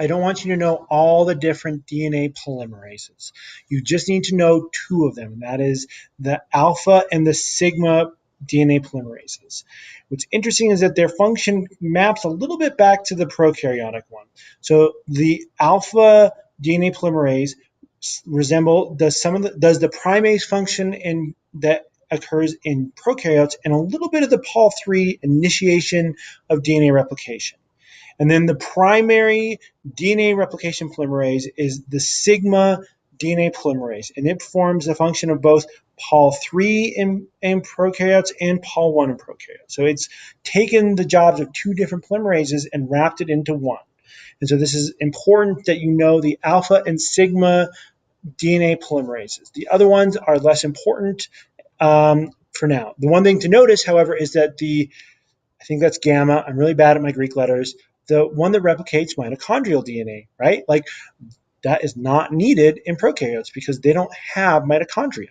I don't want you to know all the different DNA polymerases. You just need to know two of them, and that is the alpha and the sigma DNA polymerases. What's interesting is that their function maps a little bit back to the prokaryotic one. So the alpha DNA polymerase does the primase function in that occurs in prokaryotes and a little bit of the Pol3 initiation of DNA replication. And then the primary DNA replication polymerase is the sigma DNA polymerase, and it performs the function of both Pol3 in prokaryotes and Pol1 in prokaryotes. So it's taken the jobs of two different polymerases and wrapped it into one. And so this is important that you know the alpha and sigma DNA polymerases. The other ones are less important for now. The one thing to notice, however, is that I think that's gamma. I'm really bad at my Greek letters. The one that replicates mitochondrial DNA, right? Like that is not needed in prokaryotes because they don't have mitochondria.